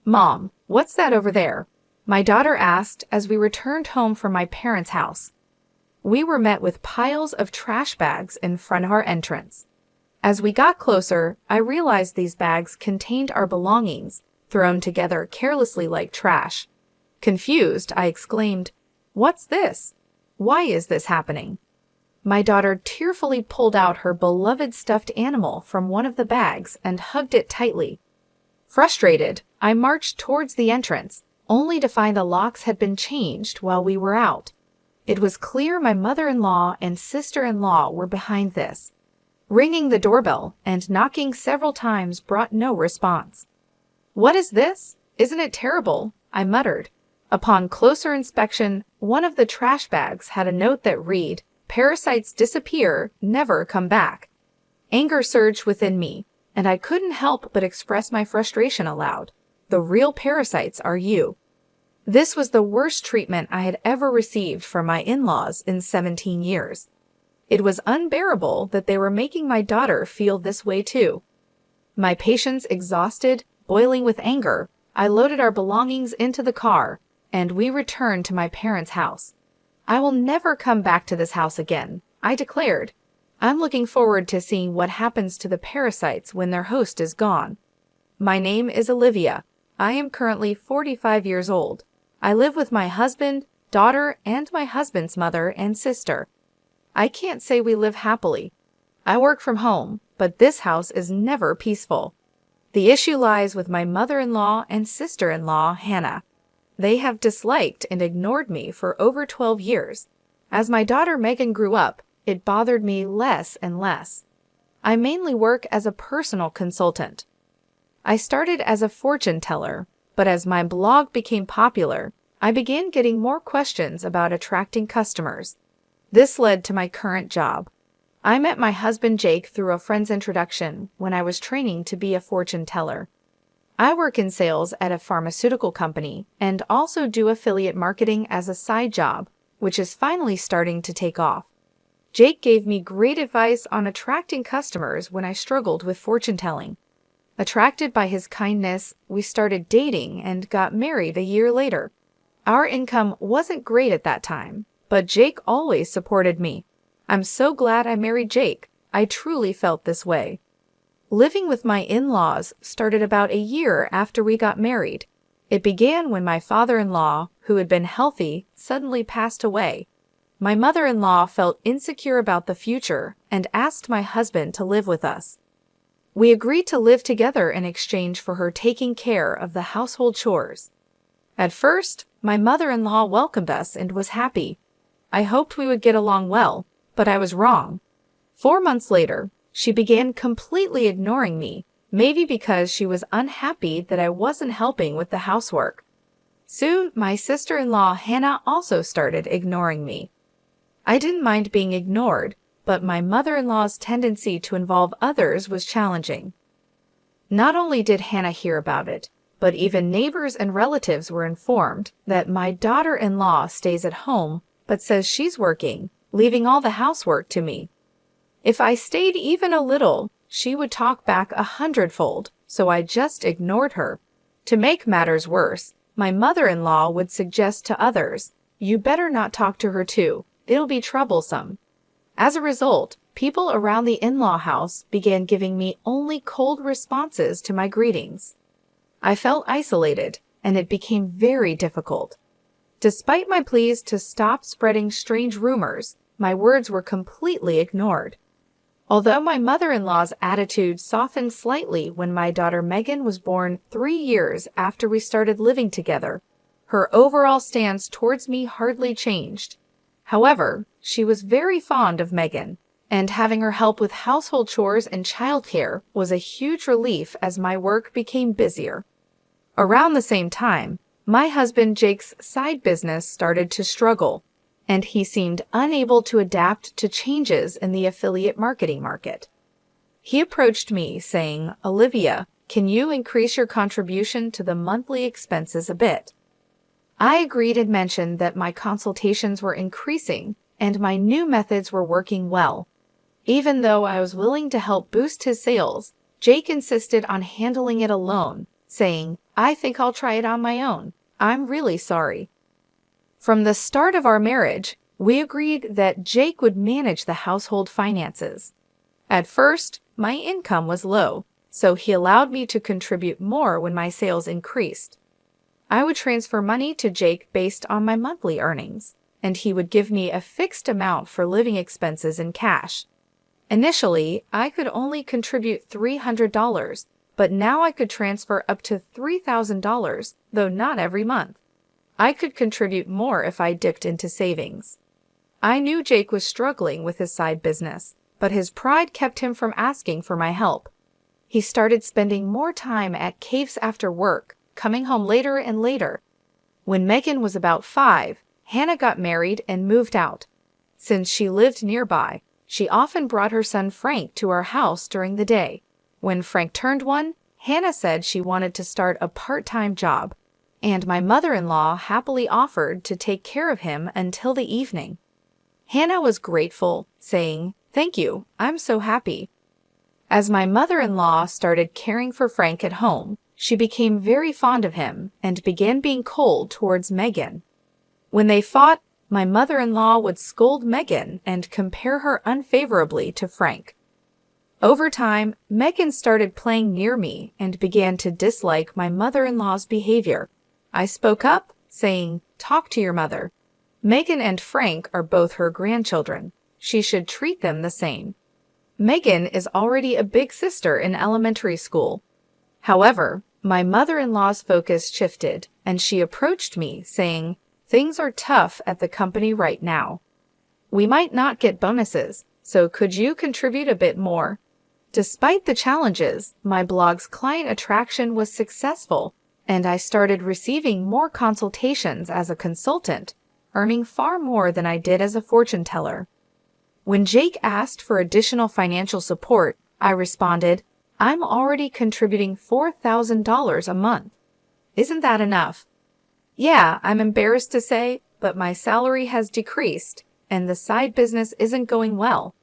"Mom, what's that over there?" my daughter asked as we returned home from my parents' house. We were met with piles of trash bags in front of our entrance. As we got closer, I realized these bags contained our belongings, thrown together carelessly like trash. Confused, I exclaimed, "What's this? Why is this happening?" My daughter tearfully pulled out her beloved stuffed animal from one of the bags and hugged it tightly. Frustrated, I marched towards the entrance, only to find the locks had been changed while we were out. It was clear my mother-in-law and sister-in-law were behind this. Ringing the doorbell and knocking several times brought no response. "What is this? Isn't it terrible?" I muttered. Upon closer inspection, one of the trash bags had a note that read, "Parasites disappear, never come back." Anger surged within me, and I couldn't help but express my frustration aloud. The real parasites are you. This was the worst treatment I had ever received from my in-laws in 17 years. It was unbearable that they were making my daughter feel this way too. My patience exhausted, boiling with anger, I loaded our belongings into the car, and we returned to my parents' house. "I will never come back to this house again," I declared. "I'm looking forward to seeing what happens to the parasites when their host is gone." My name is Olivia. I am currently 45 years old. I live with my husband, daughter, and my husband's mother and sister. I can't say we live happily. I work from home, but this house is never peaceful. The issue lies with my mother-in-law and sister-in-law, Hannah. They have disliked and ignored me for over 12 years. As my daughter Megan grew up, it bothered me less and less. I mainly work as a personal consultant. I started as a fortune teller, but as my blog became popular, I began getting more questions about attracting customers. This led to my current job. I met my husband Jake through a friend's introduction when I was training to be a fortune teller. I work in sales at a pharmaceutical company and also do affiliate marketing as a side job, which is finally starting to take off. Jake gave me great advice on attracting customers when I struggled with fortune telling. Attracted by his kindness, we started dating and got married a year later. Our income wasn't great at that time, but Jake always supported me. I'm so glad I married Jake. I truly felt this way. Living with my in-laws started about a year after we got married. It began when my father-in-law, who had been healthy, suddenly passed away. My mother-in-law felt insecure about the future and asked my husband to live with us. We agreed to live together in exchange for her taking care of the household chores. At first, my mother-in-law welcomed us and was happy. I hoped we would get along well, but I was wrong. 4 months later, she began completely ignoring me, maybe because she was unhappy that I wasn't helping with the housework. Soon, my sister-in-law Hannah also started ignoring me. I didn't mind being ignored, but my mother-in-law's tendency to involve others was challenging. Not only did Hannah hear about it, but even neighbors and relatives were informed that my daughter-in-law stays at home but says she's working, leaving all the housework to me. If I stayed even a little, she would talk back 100-fold, so I just ignored her. To make matters worse, my mother-in-law would suggest to others, "You better not talk to her too, it'll be troublesome." As a result, people around the in-law house began giving me only cold responses to my greetings. I felt isolated, and it became very difficult. Despite my pleas to stop spreading strange rumors, my words were completely ignored. Although my mother-in-law's attitude softened slightly when my daughter Megan was born 3 years after we started living together, her overall stance towards me hardly changed. However, she was very fond of Megan, and having her help with household chores and childcare was a huge relief as my work became busier. Around the same time, my husband Jake's side business started to struggle, and he seemed unable to adapt to changes in the affiliate marketing market. He approached me saying, "Olivia, can you increase your contribution to the monthly expenses a bit?" I agreed and mentioned that my consultations were increasing and my new methods were working well. Even though I was willing to help boost his sales, Jake insisted on handling it alone, saying, I think I'll try it on my own. I'm really sorry. From the start of our marriage, we agreed that Jake would manage the household finances. At first, my income was low, so he allowed me to contribute more when my sales increased. I would transfer money to Jake based on my monthly earnings, and he would give me a fixed amount for living expenses in cash. Initially, I could only contribute $300, but now I could transfer up to $3,000, though not every month. I could contribute more if I dipped into savings. I knew Jake was struggling with his side business, but his pride kept him from asking for my help. He started spending more time at caves after work, coming home later and later. When Megan was about 5, Hannah got married and moved out. Since she lived nearby, she often brought her son Frank to our house during the day. When Frank turned 1, Hannah said she wanted to start a part-time job, and my mother-in-law happily offered to take care of him until the evening. Hannah was grateful, saying, "Thank you, I'm so happy." As my mother-in-law started caring for Frank at home, she became very fond of him and began being cold towards Megan. When they fought, my mother-in-law would scold Megan and compare her unfavorably to Frank. Over time, Megan started playing near me and began to dislike my mother-in-law's behavior. I spoke up, saying, "Talk to your mother. Megan and Frank are both her grandchildren. She should treat them the same." Megan is already a big sister in elementary school. However, my mother-in-law's focus shifted, and she approached me, saying, "Things are tough at the company right now. We might not get bonuses, so could you contribute a bit more?" Despite the challenges, my blog's client attraction was successful, and I started receiving more consultations as a consultant, earning far more than I did as a fortune teller. When Jake asked for additional financial support, I responded, "I'm already contributing $4,000 a month. Isn't that enough?" "Yeah, I'm embarrassed to say, but my salary has decreased, and the side business isn't going well."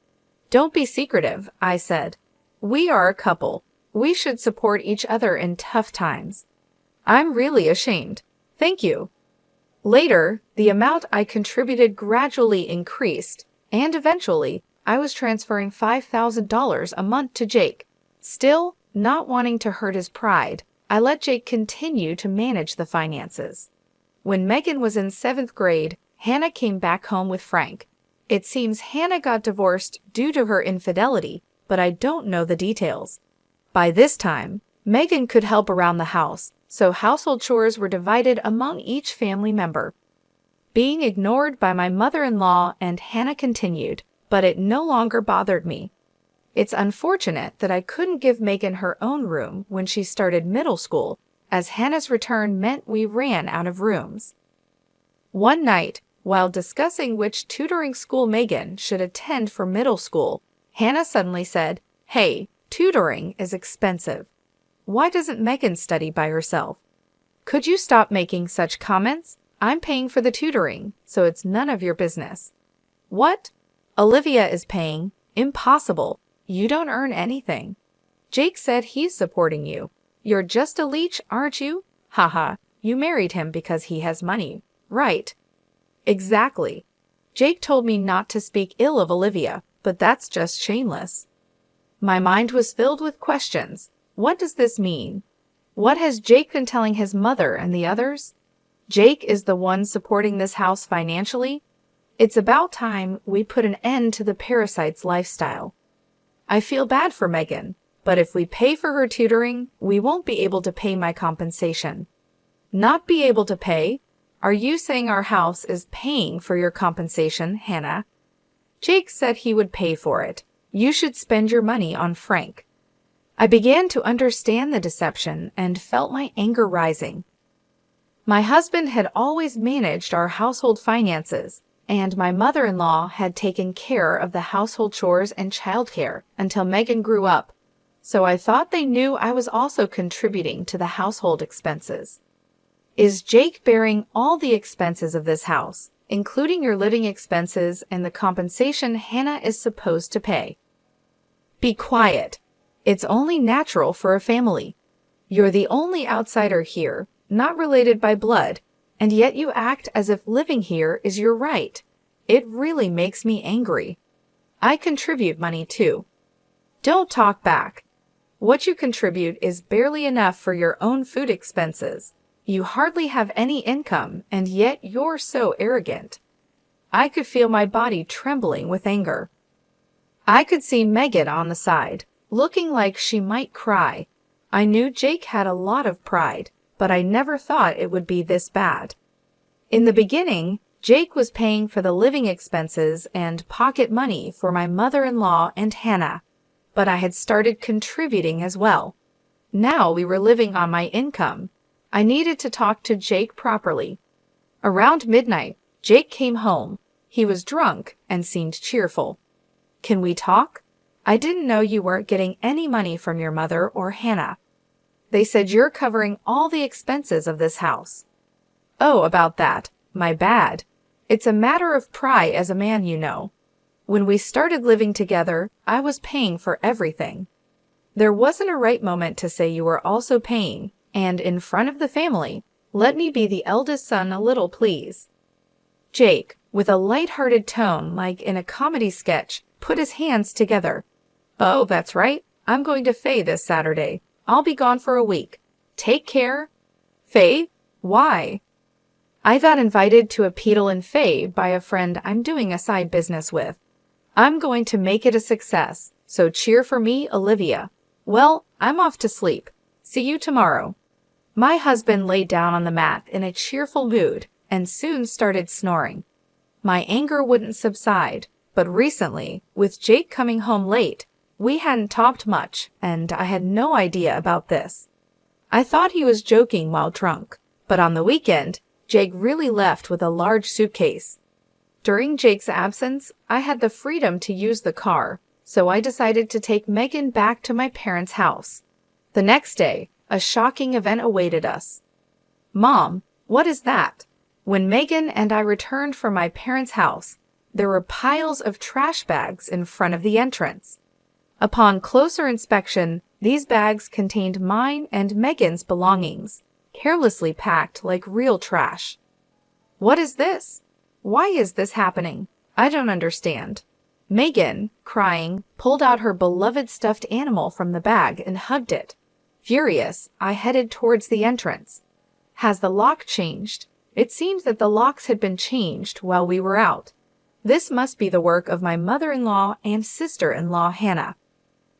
"Don't be secretive," I said. "We are a couple. We should support each other in tough times." "I'm really ashamed. Thank you." Later, the amount I contributed gradually increased, and eventually, I was transferring $5,000 a month to Jake. Still, not wanting to hurt his pride, I let Jake continue to manage the finances. When Megan was in 7th grade, Hannah came back home with Frank. It seems Hannah got divorced due to her infidelity, but I don't know the details. By this time, Megan could help around the house, so household chores were divided among each family member. Being ignored by my mother-in-law and Hannah continued, but it no longer bothered me. It's unfortunate that I couldn't give Megan her own room when she started middle school, as Hannah's return meant we ran out of rooms. One night, while discussing which tutoring school Megan should attend for middle school, Hannah suddenly said, "Hey, tutoring is expensive. Why doesn't Megan study by herself? Could you stop making such comments? I'm paying for the tutoring, so it's none of your business." "What? Olivia is paying? Impossible. You don't earn anything. Jake said he's supporting you. You're just a leech, aren't you? Haha, you married him because he has money, right?" "Exactly. Jake told me not to speak ill of Olivia, but that's just shameless." My mind was filled with questions. What does this mean? What has Jake been telling his mother and the others? Jake is the one supporting this house financially? It's about time we put an end to the parasite's lifestyle. I feel bad for Megan, but if we pay for her tutoring, we won't be able to pay my compensation. Not be able to pay? Are you saying our house is paying for your compensation, Hannah? Jake said he would pay for it. You should spend your money on Frank. I began to understand the deception and felt my anger rising. My husband had always managed our household finances, and my mother-in-law had taken care of the household chores and childcare until Megan grew up, so I thought they knew I was also contributing to the household expenses. Is Jake bearing all the expenses of this house, including your living expenses and the compensation Hannah is supposed to pay? Be quiet. It's only natural for a family. You're the only outsider here, not related by blood, and yet you act as if living here is your right. It really makes me angry. I contribute money too. Don't talk back. What you contribute is barely enough for your own food expenses. You hardly have any income, and yet you're so arrogant. I could feel my body trembling with anger. I could see Megan on the side, looking like she might cry. I knew Jake had a lot of pride, but I never thought it would be this bad. In the beginning, Jake was paying for the living expenses and pocket money for my mother-in-law and Hannah, but I had started contributing as well. Now we were living on my income. I needed to talk to Jake properly. Around midnight, Jake came home. He was drunk and seemed cheerful. Can we talk? I didn't know you weren't getting any money from your mother or Hannah. They said you're covering all the expenses of this house. Oh, about that. My bad. It's a matter of pride as a man, you know. When we started living together, I was paying for everything. There wasn't a right moment to say you were also paying, and in front of the family, let me be the eldest son a little, please. Jake, with a light-hearted tone like in a comedy sketch, put his hands together. Oh, that's right. I'm going to Faye this Saturday. I'll be gone for a week. Take care. Faye? Why? I got invited to a pedal in Faye by a friend I'm doing a side business with. I'm going to make it a success, so cheer for me, Olivia. Well, I'm off to sleep. See you tomorrow. My husband laid down on the mat in a cheerful mood and soon started snoring. My anger wouldn't subside, but recently, with Jake coming home late, we hadn't talked much, and I had no idea about this. I thought he was joking while drunk, but on the weekend, Jake really left with a large suitcase. During Jake's absence, I had the freedom to use the car, so I decided to take Megan back to my parents' house. The next day, a shocking event awaited us. Mom, what is that? When Megan and I returned from my parents' house, there were piles of trash bags in front of the entrance. Upon closer inspection, these bags contained mine and Megan's belongings, carelessly packed like real trash. What is this? Why is this happening? I don't understand. Megan, crying, pulled out her beloved stuffed animal from the bag and hugged it. Furious, I headed towards the entrance. Has the lock changed? It seems that the locks had been changed while we were out. This must be the work of my mother-in-law and sister-in-law Hannah.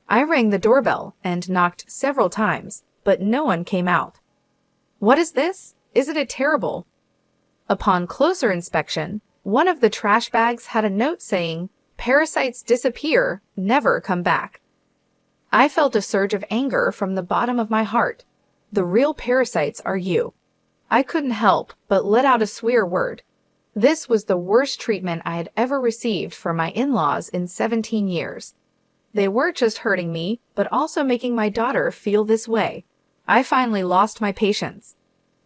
I rang the doorbell and knocked several times, but no one came out. What is this? Isn't it terrible? Upon closer inspection, one of the trash bags had a note saying, "Parasites disappear, never come back." I felt a surge of anger from the bottom of my heart. The real parasites are you. I couldn't help but let out a swear word. This was the worst treatment I had ever received from my in-laws in 17 years. They weren't just hurting me, but also making my daughter feel this way. I finally lost my patience.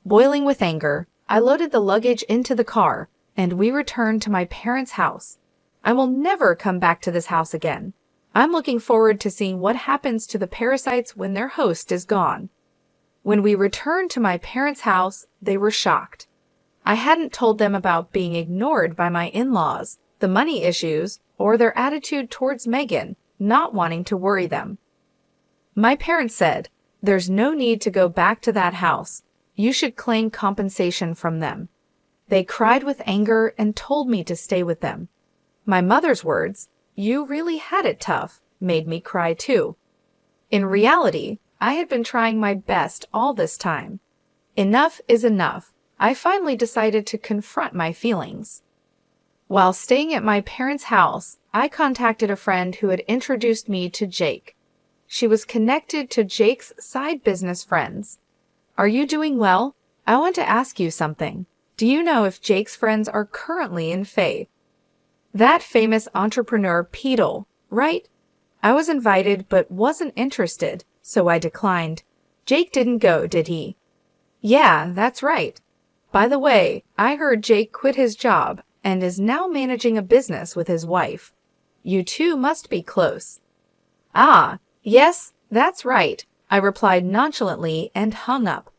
Boiling with anger, I loaded the luggage into the car, and we returned to my parents' house. I will never come back to this house again. I'm looking forward to seeing what happens to the parasites when their host is gone. When we returned to my parents' house, they were shocked. I hadn't told them about being ignored by my in-laws, the money issues, or their attitude towards Megan, not wanting to worry them. My parents said, "There's no need to go back to that house. You should claim compensation from them." They cried with anger and told me to stay with them. My mother's words, "You really had it tough," made me cry too. In reality, I had been trying my best all this time. Enough is enough. I finally decided to confront my feelings. While staying at my parents' house, I contacted a friend who had introduced me to Jake. She was connected to Jake's side business friends. "Are you doing well? I want to ask you something. Do you know if Jake's friends are currently in Faye?" That famous entrepreneur pedal, right? I was invited but wasn't interested, so I declined. Jake didn't go, did he? Yeah, that's right. By the way, I heard Jake quit his job and is now managing a business with his wife. You two must be close. Ah, yes, that's right. I replied nonchalantly and hung up.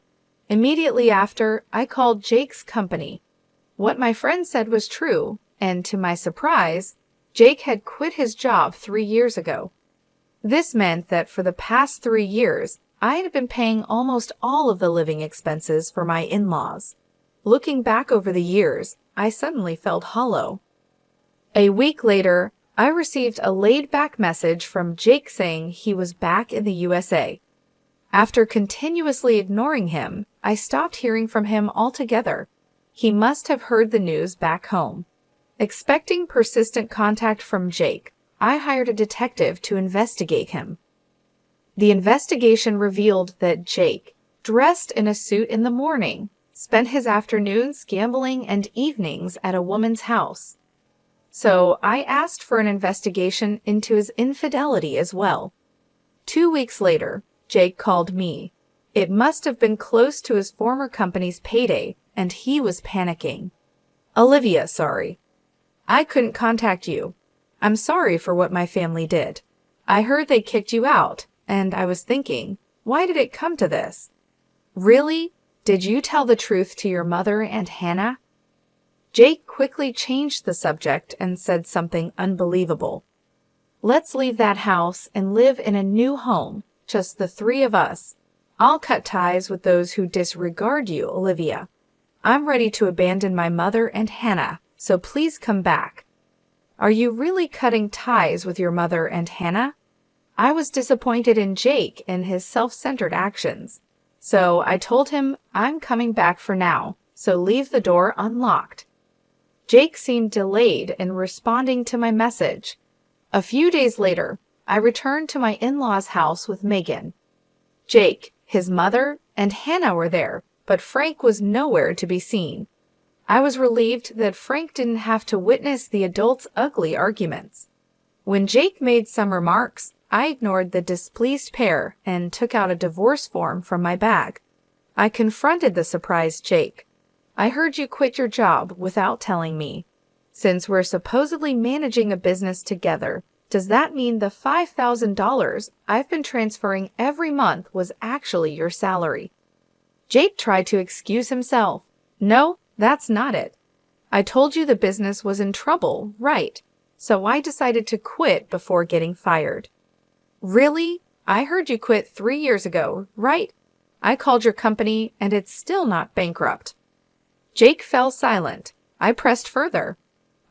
Immediately after, I called Jake's company. What my friend said was true, and to my surprise, Jake had quit his job 3 years ago. This meant that for the past 3 years, I had been paying almost all of the living expenses for my in-laws. Looking back over the years, I suddenly felt hollow. A week later, I received a laid-back message from Jake saying he was back in the USA. After continuously ignoring him, I stopped hearing from him altogether. He must have heard the news back home. Expecting persistent contact from Jake, I hired a detective to investigate him. The investigation revealed that Jake, dressed in a suit in the morning, spent his afternoons gambling and evenings at a woman's house. So I asked for an investigation into his infidelity as well. 2 weeks later, Jake called me. It must have been close to his former company's payday, and he was panicking. Olivia, sorry. I couldn't contact you. I'm sorry for what my family did. I heard they kicked you out, and I was thinking, why did it come to this? Really? Did you tell the truth to your mother and Hannah? Jake quickly changed the subject and said something unbelievable. Let's leave that house and live in a new home, just the 3 of us. I'll cut ties with those who disregard you, Olivia. I'm ready to abandon my mother and Hannah, so please come back. Are you really cutting ties with your mother and Hannah? I was disappointed in Jake and his self-centered actions. So I told him I'm coming back for now, so leave the door unlocked. Jake seemed delayed in responding to my message. A few days later, I returned to my in-laws' house with Megan. Jake, his mother, and Hannah were there, but Frank was nowhere to be seen. I was relieved that Frank didn't have to witness the adults' ugly arguments. When Jake made some remarks, I ignored the displeased pair and took out a divorce form from my bag. I confronted the surprised Jake. I heard you quit your job without telling me. Since we're supposedly managing a business together, does that mean the $5,000 I've been transferring every month was actually your salary? Jake tried to excuse himself. No, that's not it. I told you the business was in trouble, right? So I decided to quit before getting fired. Really? I heard you quit 3 years ago, right? I called your company and it's still not bankrupt. Jake fell silent. I pressed further.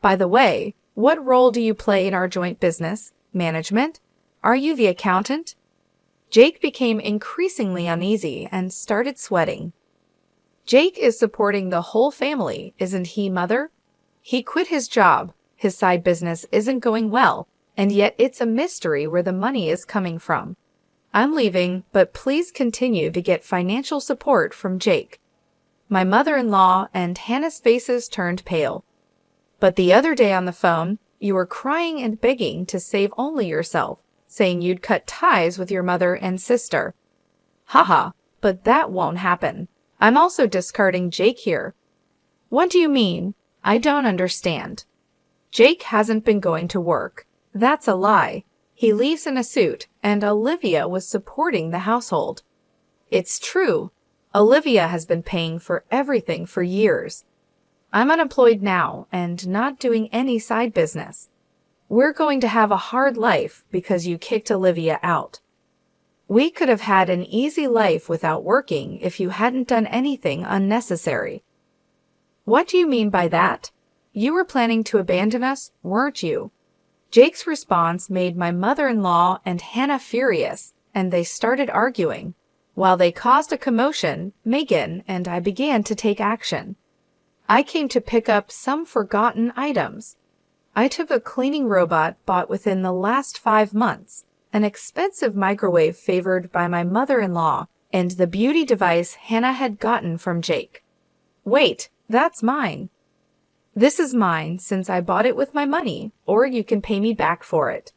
By the way, what role do you play in our joint business? Management? Are you the accountant? Jake became increasingly uneasy and started sweating. Jake is supporting the whole family, isn't he, Mother? He quit his job. His side business isn't going well, and yet it's a mystery where the money is coming from. I'm leaving, but please continue to get financial support from Jake. My mother-in-law and Hannah's faces turned pale. But the other day on the phone, you were crying and begging to save only yourself, saying you'd cut ties with your mother and sister. Haha, but that won't happen. I'm also discarding Jake here. What do you mean? I don't understand. Jake hasn't been going to work. That's a lie. He leaves in a suit, and Olivia was supporting the household. It's true. Olivia has been paying for everything for years. I'm unemployed now and not doing any side business. We're going to have a hard life because you kicked Olivia out. We could have had an easy life without working if you hadn't done anything unnecessary. What do you mean by that? You were planning to abandon us, weren't you? Jake's response made my mother-in-law and Hannah furious, and they started arguing. While they caused a commotion, Megan and I began to take action. I came to pick up some forgotten items. I took a cleaning robot bought within the last 5 months, an expensive microwave favored by my mother-in-law, and the beauty device Hannah had gotten from Jake. Wait, that's mine. This is mine since I bought it with my money, or you can pay me back for it.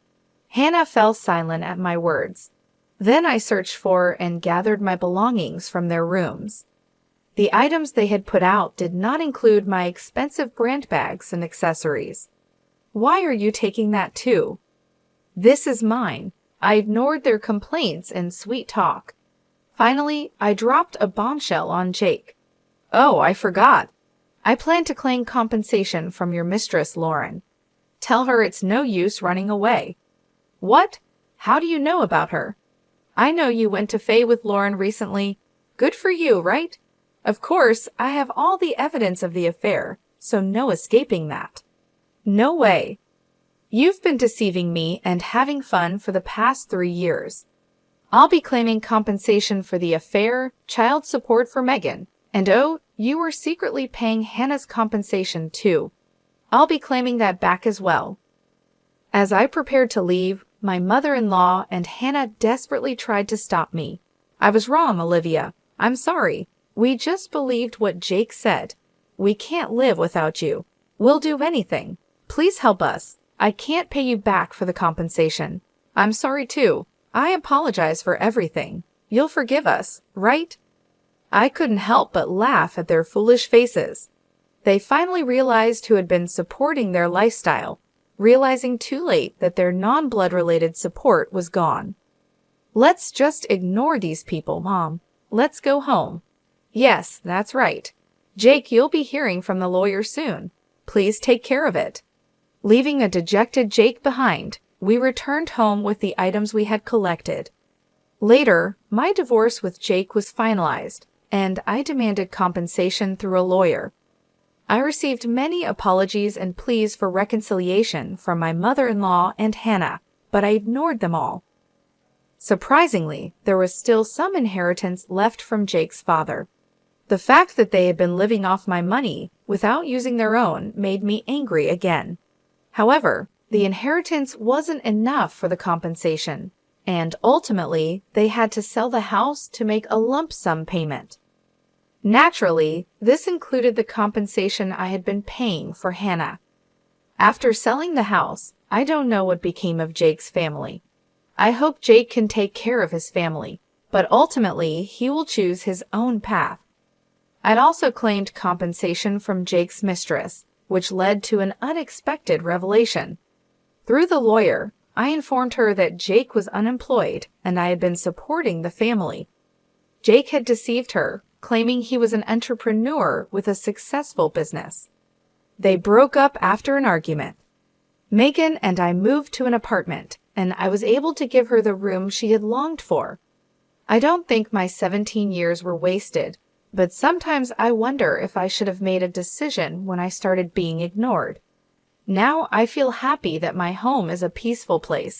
Hannah fell silent at my words. Then I searched for and gathered my belongings from their rooms. The items they had put out did not include my expensive brand bags and accessories. Why are you taking that too? This is mine. I ignored their complaints and sweet talk. Finally, I dropped a bombshell on Jake. "Oh, I forgot. I plan to claim compensation from your mistress, Lauren. Tell her it's no use running away." "What? How do you know about her?" "I know you went to Faye with Lauren recently. Good for you, right? Of course, I have all the evidence of the affair, so no escaping that." "No way. You've been deceiving me and having fun for the past 3 years. I'll be claiming compensation for the affair, child support for Megan, and oh, you were secretly paying Hannah's compensation too. I'll be claiming that back as well." As I prepared to leave, my mother-in-law and Hannah desperately tried to stop me. "I was wrong, Olivia. I'm sorry. We just believed what Jake said. We can't live without you. We'll do anything. Please help us. I can't pay you back for the compensation. I'm sorry too. I apologize for everything. You'll forgive us, right?" I couldn't help but laugh at their foolish faces. They finally realized who had been supporting their lifestyle, realizing too late that their non-blood-related support was gone. "Let's just ignore these people, Mom. Let's go home." "Yes, that's right. Jake, you'll be hearing from the lawyer soon. Please take care of it." Leaving a dejected Jake behind, we returned home with the items we had collected. Later, my divorce with Jake was finalized, and I demanded compensation through a lawyer. I received many apologies and pleas for reconciliation from my mother-in-law and Hannah, but I ignored them all. Surprisingly, there was still some inheritance left from Jake's father. The fact that they had been living off my money without using their own made me angry again. However, the inheritance wasn't enough for the compensation, and ultimately, they had to sell the house to make a lump sum payment. Naturally, this included the compensation I had been paying for Hannah. After selling the house, I don't know what became of Jake's family. I hope Jake can take care of his family, but ultimately he will choose his own path. I'd also claimed compensation from Jake's mistress, which led to an unexpected revelation. Through the lawyer, I informed her that Jake was unemployed and I had been supporting the family. Jake had deceived her, claiming he was an entrepreneur with a successful business. They broke up after an argument. Megan and I moved to an apartment, and I was able to give her the room she had longed for. I don't think my 17 years were wasted, but sometimes I wonder if I should have made a decision when I started being ignored. Now I feel happy that my home is a peaceful place,